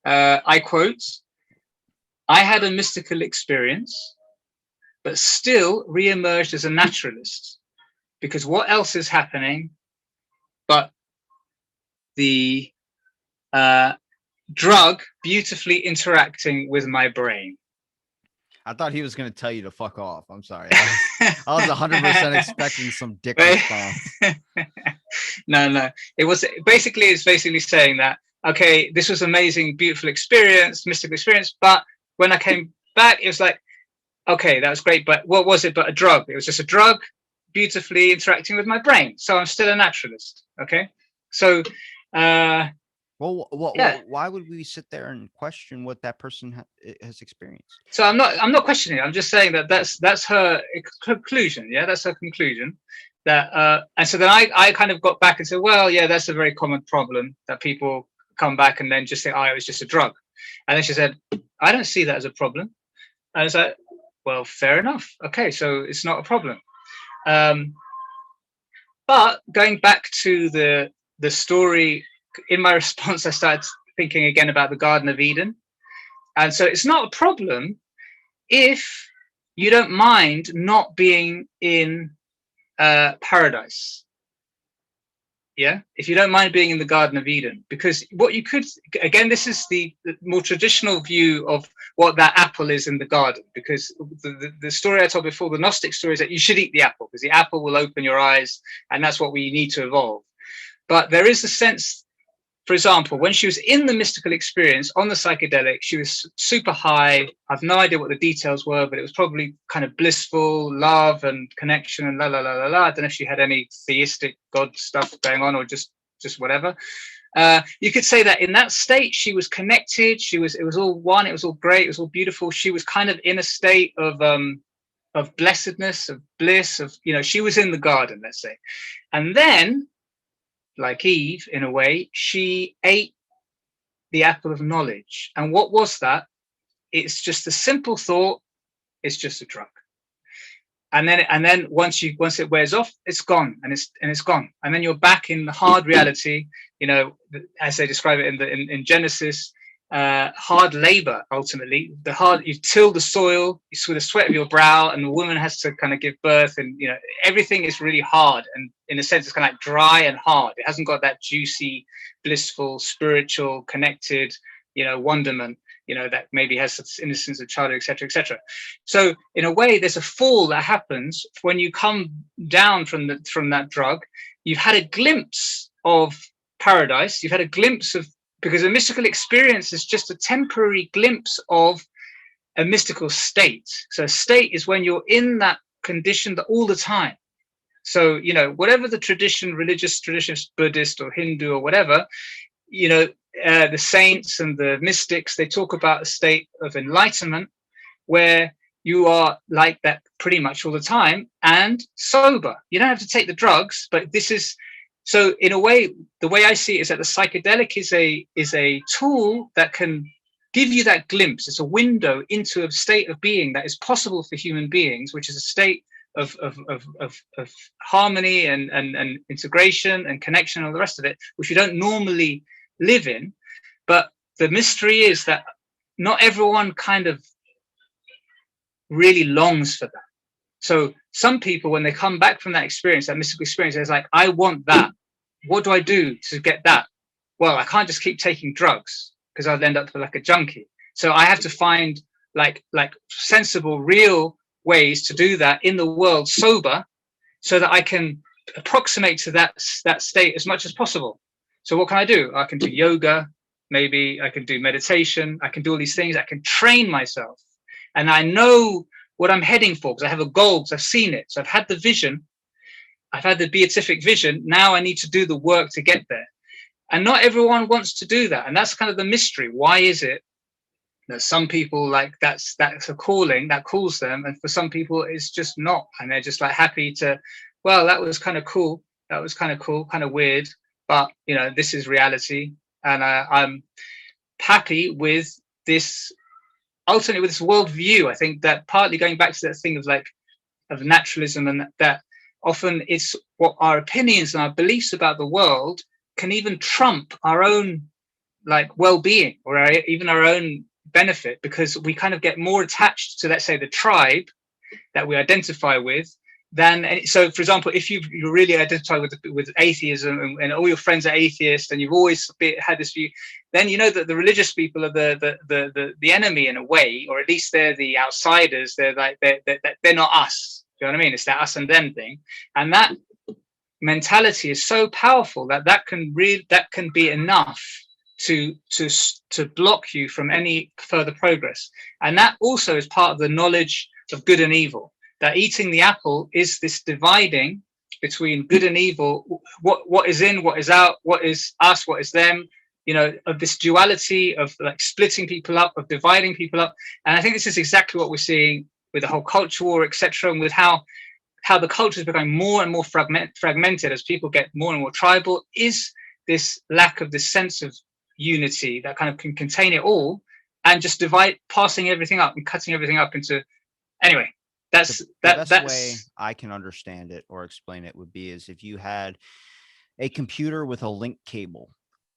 I quote, "I had a mystical experience, but still re-emerged as a naturalist, because what else is happening but the drug beautifully interacting with my brain." I thought he was going to tell you to fuck off. I'm sorry. I was 100% expecting some dick response. No. It's basically saying that, okay, this was amazing, beautiful experience, mystical experience, but when I came back, it was like, okay, that was great, but what was it but a drug? It was just a drug beautifully interacting with my brain. So I'm still a naturalist. Okay. So Well, yeah. why would we sit there and question what that person has experienced? So I'm not questioning it. I'm just saying that that's her conclusion. Yeah, that's her conclusion. That and so then I kind of got back and said, well, yeah, that's a very common problem, that people come back and then just say, oh, it was just a drug. And then she said, I don't see that as a problem. And I was like, well, fair enough. Okay, so it's not a problem. Um, but going back to the story, in my response, I started thinking again about the Garden of Eden. And so it's not a problem if you don't mind not being in paradise. Yeah, if you don't mind being in the Garden of Eden, because what you could, again, this is the more traditional view of what that apple is in the garden, because the story I told before, the Gnostic story, is that you should eat the apple because the apple will open your eyes, and that's what we need to evolve. But there is a sense, for example, when she was in the mystical experience on the psychedelic, she was super high. I've no idea what the details were, but it was probably kind of blissful love and connection and la la la la la. I don't know if she had any theistic God stuff going on or just whatever. You could say that in that state she was connected. It was all one. It was all great. It was all beautiful. She was kind of in a state of blessedness, of bliss, of, she was in the garden, let's say, and then, like Eve, in a way, she ate the apple of knowledge. And what was that? It's just a simple thought. It's just a drug. And then once it wears off, it's gone, and it's gone. And then you're back in the hard reality, as they describe it in Genesis, hard labor. Ultimately, you till the soil, you with the sweat of your brow, and the woman has to kind of give birth, and everything is really hard, and in a sense, it's kind of like dry and hard. It hasn't got that juicy, blissful, spiritual, connected, wonderment. That maybe has some innocence of childhood, etc., etc. So in a way, there's a fall that happens when you come down from that drug. You've had a glimpse of paradise. You've had a glimpse of, because a mystical experience is just a temporary glimpse of a mystical state. So a state is when you're in that condition all the time. So, whatever the tradition, religious tradition, Buddhist or Hindu or whatever, the saints and the mystics, they talk about a state of enlightenment where you are like that pretty much all the time and sober. You don't have to take the drugs, but this is, so in a way, the way I see it is that the psychedelic is a tool that can give you that glimpse. It's a window into a state of being that is possible for human beings, which is a state of harmony and integration and connection and all the rest of it, which we don't normally live in. But the mystery is that not everyone kind of really longs for that. So some people, when they come back from that experience, that mystical experience, they're like, I want that. What do I do to get that? Well, I can't just keep taking drugs because I'll end up like a junkie. So I have to find like sensible, real ways to do that in the world sober, so that I can approximate to that state as much as possible. So what can I do? I can do yoga, maybe I can do meditation, I can do all these things, I can train myself. And I know what I'm heading for because I have a goal, because I've seen it. So I've had the vision, I've had the beatific vision. Now I need to do the work to get there. And not everyone wants to do that. And that's kind of the mystery. Why is it that some people like that's a calling that calls them, and for some people it's just not, and they're just like happy to, well, that was kind of cool, kind of weird, but this is reality, and I'm happy with this, ultimately with this worldview. I think that partly going back to that thing of naturalism, and that often it's what our opinions and our beliefs about the world can even trump our own well-being, or even our own benefit, because we kind of get more attached to, let's say, the tribe that we identify with than so for example, if you really identify with atheism, and all your friends are atheists, and you've always had this view, then that the religious people are the enemy in a way, or at least they're the outsiders. They're they're not us. Do you know what I mean? It's that us and them thing, and that mentality is so powerful that can be enough to block you from any further progress. And that also is part of the knowledge of good and evil, that eating the apple is this dividing between good and evil, what is in, what is out, what is us, what is them, of this duality of splitting people up, of dividing people up. And I think this is exactly what we're seeing with the whole culture war, etc., and with how the culture is becoming more and more fragmented as people get more and more tribal, is this lack of this sense of unity that kind of can contain it all, and just passing everything up and cutting everything up into. Anyway, that's way I can understand it or explain it would be is if you had a computer with a link cable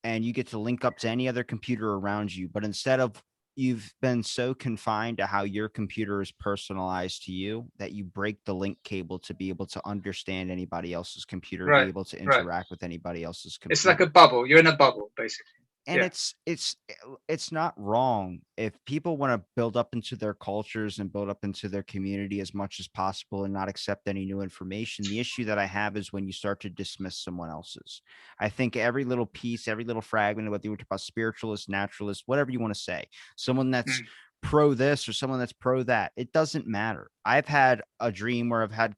and you get to link up to any other computer around you, but instead of, you've been so confined to how your computer is personalized to you that you break the link cable to be able to understand anybody else's computer, be able to interact with anybody else's computer. It's like a bubble. You're in a bubble, basically. And it's not wrong if people want to build up into their cultures and build up into their community as much as possible and not accept any new information. The issue that I have is when you start to dismiss someone else's. I think every little piece, every little fragment, whether you were talking about spiritualist, naturalist, whatever you want to say, someone that's pro this or someone that's pro that, it doesn't matter. I've had a dream where I've had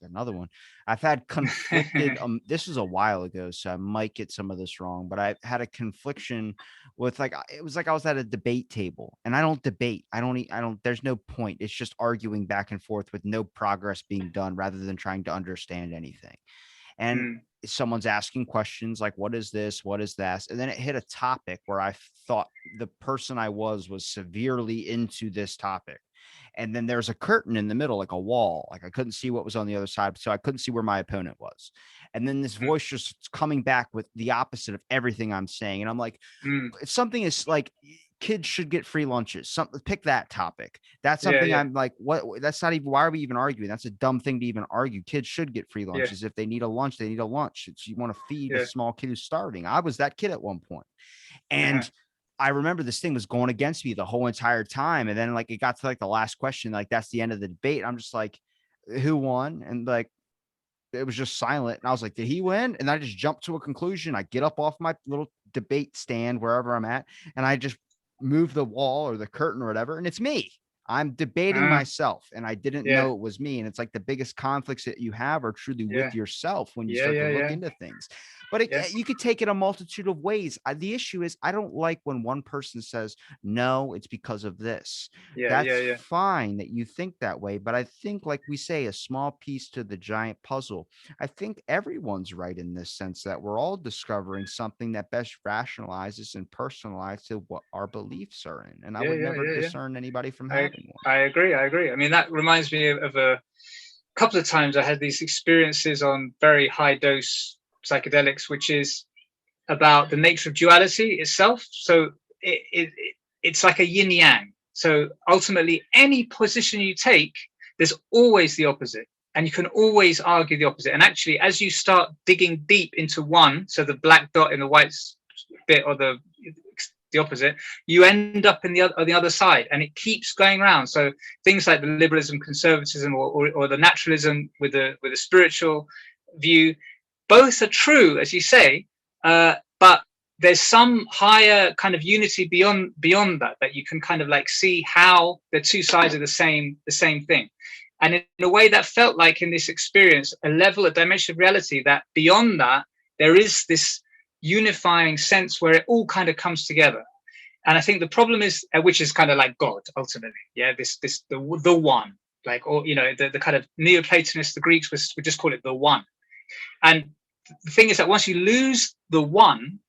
another one. I've had conflicted this was a while ago, so I might get some of this wrong, but I had a confliction with it was like I was at a debate table, and I don't debate. I don't there's no point. It's just arguing back and forth with no progress being done rather than trying to understand anything. And someone's asking questions like, what is this? What is that? And then it hit a topic where I thought the person I was severely into this topic. And then there's a curtain in the middle, like a wall. Like I couldn't see what was on the other side. So I couldn't see where my opponent was. And then this voice just coming back with the opposite of everything I'm saying. And I'm like, it's something is like, kids should get free lunches. Pick that topic. That's something I'm like, what? That's not even, why are we even arguing? That's a dumb thing to even argue. Kids should get free lunches. If they need a lunch, they need a lunch. You want to feed a small kid who's starving. I was that kid at one point. And I remember this thing was going against me the whole entire time. And then like, it got to like the last question, like that's the end of the debate. I'm just like, who won? And like, it was just silent. And I was like, did he win? And I just jumped to a conclusion. I get up off my little debate stand, wherever I'm at, and I just move the wall or the curtain or whatever. And it's me. I'm debating myself, and I didn't know it was me. And it's like the biggest conflicts that you have are truly with yourself when you start to look into things. But you could take it a multitude of ways. The issue is I don't like when one person says, no, it's because of this. That's fine that you think that way. But I think, like we say, a small piece to the giant puzzle. I think everyone's right in this sense that we're all discovering something that best rationalizes and personalizes to what our beliefs are in. And I would never discern anybody from having one. I agree. I mean, that reminds me of a couple of times I had these experiences on very high dose psychedelics, which is about the nature of duality itself. So it's like a yin yang. So ultimately, any position you take, there's always the opposite, and you can always argue the opposite. And actually, as you start digging deep into one, so the black dot in the white bit or the opposite, you end up in the other side, and it keeps going around. So things like the liberalism, conservatism, or the naturalism with the spiritual view, both are true, as you say, but there's some higher kind of unity beyond that you can kind of like see how the two sides are the same thing. And in a way that felt like in this experience, a dimension of reality that beyond that, there is this unifying sense where it all kind of comes together. And I think the problem is, which is kind of like God ultimately, the one, like, or the kind of Neoplatonists, the Greeks would just call it the one. And the thing is that once you lose the one,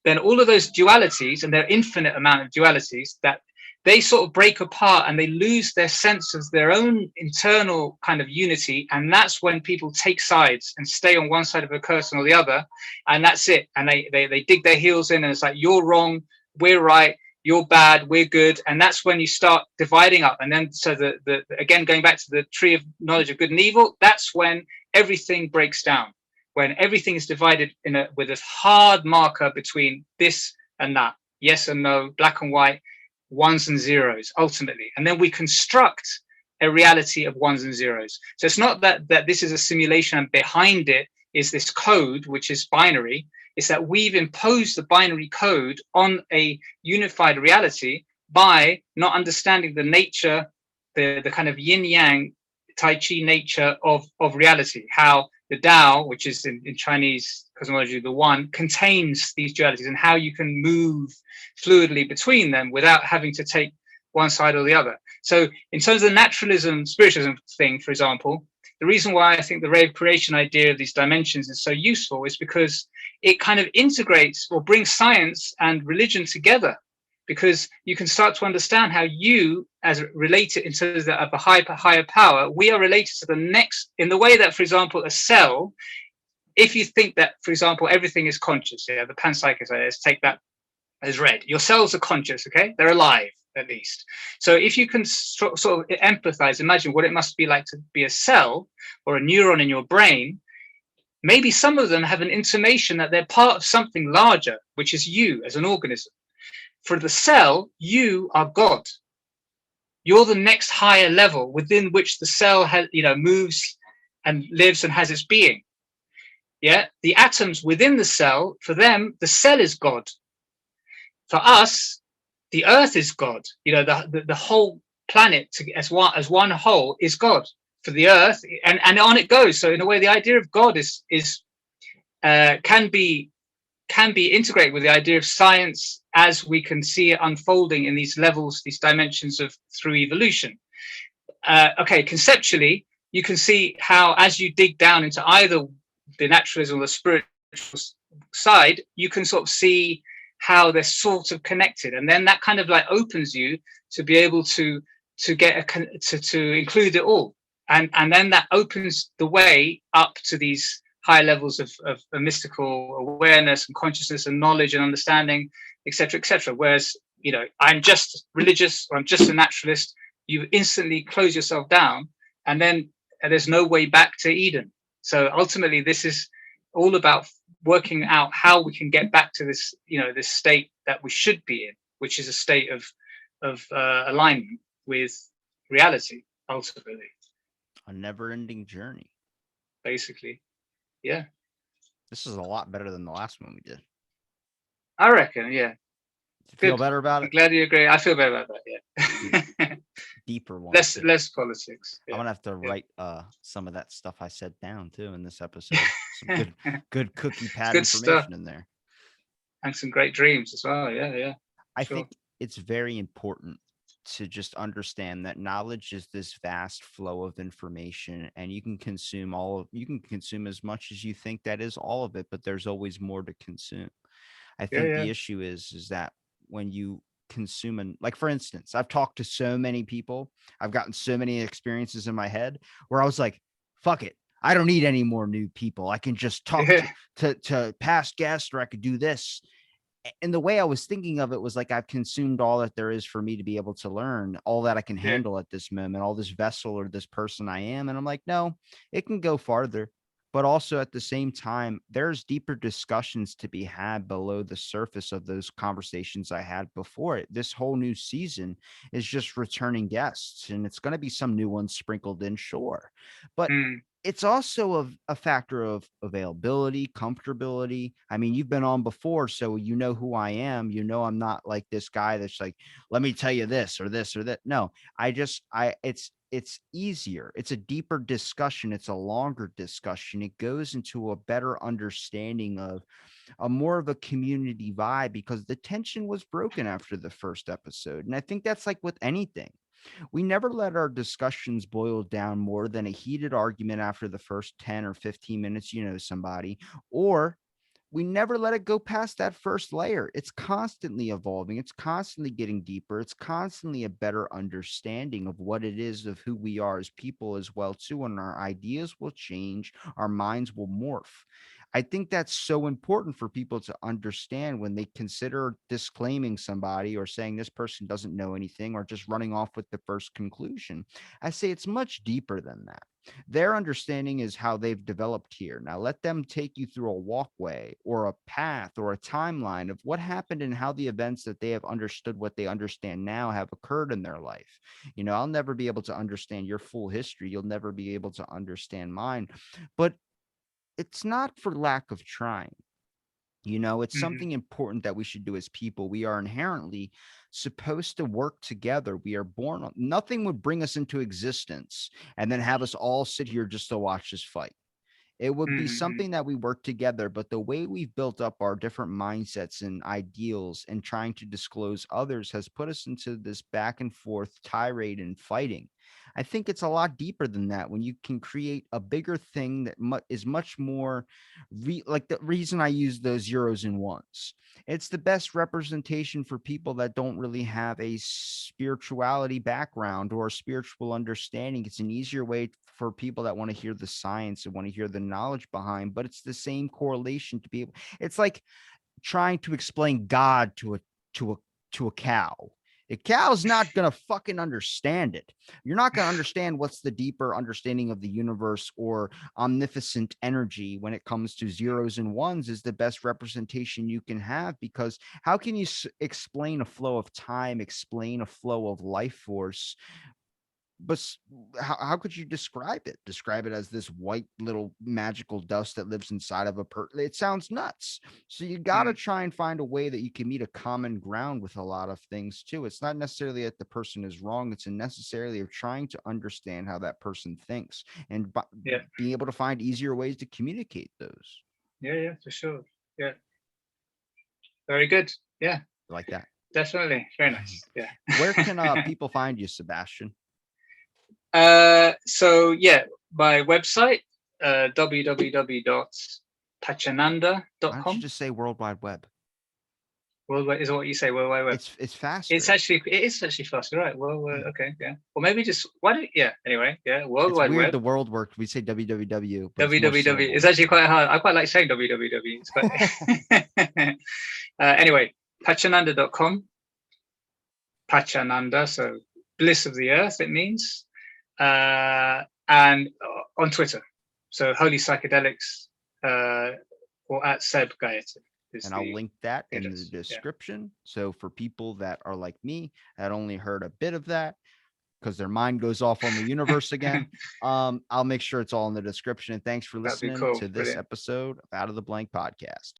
then all of those dualities, and there are infinite amount of dualities, that they sort of break apart and they lose their sense of their own internal kind of unity. And that's when people take sides and stay on one side of a curtain or the other. And that's it. And they dig their heels in, and it's like, you're wrong, we're right, you're bad, we're good. And that's when you start dividing up. And then, so again, going back to the tree of knowledge of good and evil, that's when everything breaks down. When everything is divided with this hard marker between this and that, yes and no, black and white, ones and zeros, ultimately. And then we construct a reality of ones and zeros. So it's not that this is a simulation and behind it is this code, which is binary. It's that we've imposed the binary code on a unified reality by not understanding the nature, the kind of yin yang, Tai Chi nature of reality, how the Tao, which is in Chinese cosmology, the one, contains these dualities, and how you can move fluidly between them without having to take one side or the other. So in terms of the naturalism, spiritualism thing, for example, the reason why I think the ray of creation idea of these dimensions is so useful is because it kind of integrates or brings science and religion together, because you can start to understand how you, as related in terms of a higher power, we are related to the next, in the way that, for example, a cell, if you think that, for example, everything is conscious, the panpsychists, let's take that as read. Your cells are conscious, okay? They're alive, at least. So if you can sort of empathize, imagine what it must be like to be a cell or a neuron in your brain. Maybe some of them have an intimation that they're part of something larger, which is you as an organism. For the cell, you are God. You're the next higher level within which the cell has, moves and lives and has its being. Yeah, the atoms within the cell, for them, the cell is God. For us, the earth is God. The whole planet as one whole is God. For the earth, and on it goes. So in a way, the idea of God can be integrated with the idea of science as we can see it unfolding in these levels, these dimensions of through evolution. Conceptually, you can see how as you dig down into either the naturalism or the spiritual side, you can sort of see how they're sort of connected, and then that kind of like opens you to be able to get to include it all, and then that opens the way up to these high levels of mystical awareness and consciousness and knowledge and understanding, etc., etc. Whereas, you know, I'm just religious or I'm just a naturalist, you instantly close yourself down, and then there's no way back to Eden. So ultimately, this is all about working out how we can get back to this, you know, this state that we should be in, which is a state of alignment with reality. Ultimately, a never-ending journey. Basically, yeah. This is a lot better than the last one we did. I reckon, yeah. Feel better about it? I'm glad you agree. I feel better about that, yeah. Deeper one. Less politics. Yeah. I'm gonna have to write some of that stuff I said down too in this episode. Some good cookie pad good information stuff. in there. And some great dreams as well. Yeah. I think it's very important to just understand that knowledge is this vast flow of information, and you can consume as much as you think that is all of it, but there's always more to consume. I think the issue is that when you consume, and like, for instance, I've talked to so many people, I've gotten so many experiences in my head where I was like, fuck it, I don't need any more new people. I can just talk to past guests, or I could do this. And the way I was thinking of it was like, I've consumed all that there is for me to be able to learn, all that I can handle at this moment, all this vessel or this person I am. And I'm like, no, it can go farther. But also at the same time, there's deeper discussions to be had below the surface of those conversations I had before it. This whole new season is just returning guests, and it's going to be some new ones sprinkled in, sure. But it's also a factor of availability, comfortability. I mean, you've been on before, so you know who I am. You know, I'm not like this guy that's like, let me tell you this or this or that. No, it's easier. It's a deeper discussion. It's a longer discussion. It goes into a better understanding of a more of a community vibe, because the tension was broken after the first episode. And I think that's like with anything. We never let our discussions boil down more than a heated argument after the first 10 or 15 minutes, you know, somebody, or we never let it go past that first layer. It's constantly evolving. It's constantly getting deeper. It's constantly a better understanding of what it is, of who we are as people as well, too. And our ideas will change. Our minds will morph. I think that's so important for people to understand when they consider disclaiming somebody or saying this person doesn't know anything, or just running off with the first conclusion. I say it's much deeper than that. Their understanding is how they've developed here. Now let them take you through a walkway or a path or a timeline of what happened and how the events that they have understood, what they understand now, have occurred in their life. You know, I'll never be able to understand your full history. You'll never be able to understand mine, but it's not for lack of trying. You know, it's something important that we should do as people. We are inherently supposed to work together. We are born on, nothing would bring us into existence and then have us all sit here just to watch this fight. It would be something that we work together, but the way we've built up our different mindsets and ideals and trying to disclose others has put us into this back and forth tirade and fighting. I think it's a lot deeper than that when you can create a bigger thing that is much more like the reason I use those zeros and ones. It's the best representation for people that don't really have a spirituality background or a spiritual understanding. It's an easier way for people that want to hear the science and want to hear the knowledge behind, but it's the same correlation to be able. It's like trying to explain God to a cow. A cow's not going to fucking understand it. You're not going to understand what's the deeper understanding of the universe or omnificent energy when it comes to zeros and ones is the best representation you can have, because how can you explain a flow of time, explain a flow of life force? But how could you describe it? Describe it as this white little magical dust that lives inside of a it sounds nuts. So you got to try and find a way that you can meet a common ground with a lot of things too. It's not necessarily that the person is wrong. It's necessarily of trying to understand how that person thinks and being able to find easier ways to communicate those. Yeah, for sure. Yeah. Very good. Yeah. Like that. Definitely. Very nice. Yeah. Where can people find you, Sebastian? So yeah, my website, www.pachananda.com. Why don't you just say World Wide Web? Worldwide is what you say. World Wide Web. It's faster. It is actually faster, right? Well, okay, yeah. Or maybe just anyway, yeah. World It's Wide weird. Web. The world work. We say www. But it's more www. syllables. It's actually quite hard. I quite like saying www. It's quite anyway, pachananda.com. Pachananda, so bliss of the earth, it means. And on Twitter. So Holy Psychedelics or at Seb Gaete. And I'll link that in the description. Yeah. So for people that are like me, that only heard a bit of that because their mind goes off on the universe again, I'll make sure it's all in the description. And thanks for listening to this episode of Out of the Blank podcast.